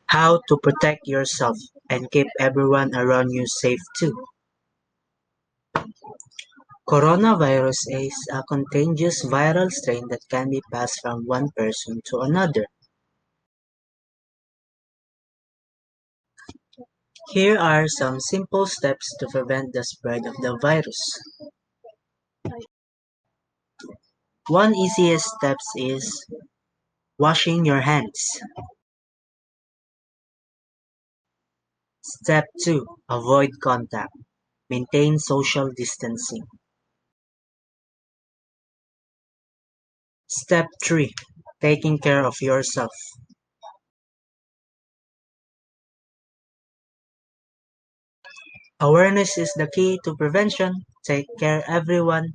How to protect yourself and keep everyone around you safe too. Coronavirus is a contagious viral strain that can be passed from one person to another. Here are some simple steps to prevent the spread of the virus. One easiest step is washing your hands. Step 2. Avoid contact. Maintain social distancing. Step 3. Taking care of yourself. Awareness is the key to prevention. Take care everyone.